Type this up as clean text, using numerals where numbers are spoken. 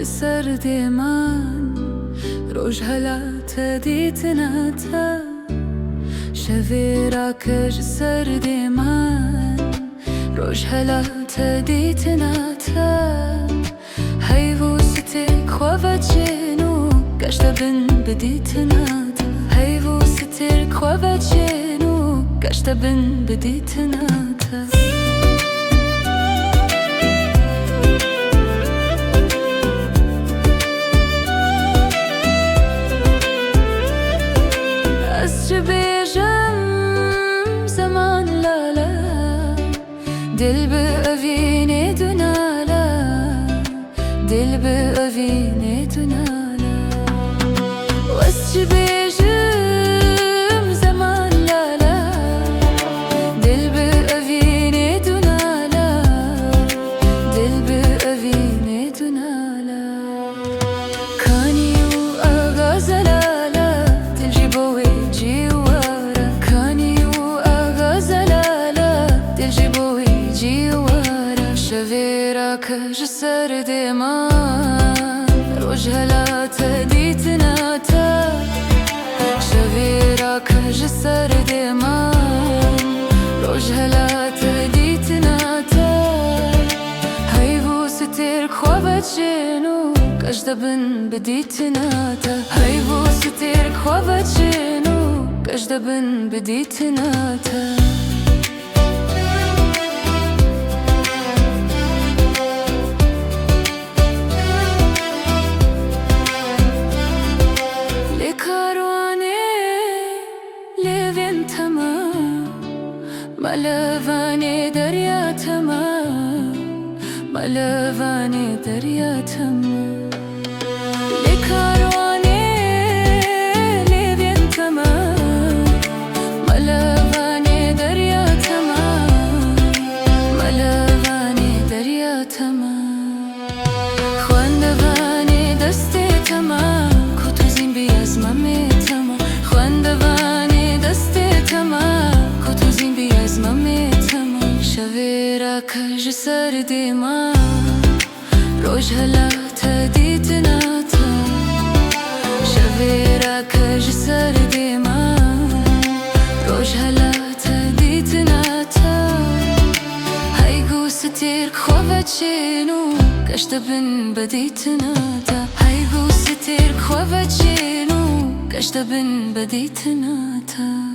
سرد من روش هلات دیتناتا شوی را کج سرد من روش هلات دیتناتا هیو ستر خواب جنو گشت بن بدیتناتا هیو ستر خواب جنو گشت بن بدیتناتا دل به اوینه دونالا دل به اوینه دونالا واسچ بیجم زمان لالا دل به اوینه دونالا دل به اوینه دونالا کانیو آغازلالا دل جیبوی جیوارا کانیو آغازلالا دل جیبوی جیوارا شوی را کج سرد من روش هلات دیتناتا شوی را کج سرد من روش هلات دیتناتا هیو ستر خواب جنو گشت بن بدیتناتا هیو ستر خواب جنو گشت بن بدیتناتا ملوانی دریا تمام ملوانی دریا تمام لکاروانی لیوین تمام ملوانی دریا تمام ملوانی دریا تمام خواندوانی دستی تمام کتوزین بیاز ممی تمام خواندوانی دستی تمام کتوزین بیاز ممی تمام شوی را کج سرد من روش هلات دیتناتا شوی را کج سرد من روش هلات دیتناتا هیگو ستر خواب جنو گشت بن بدیتناتا هیگو ستر خواب جنو گشت بن بدیتناتا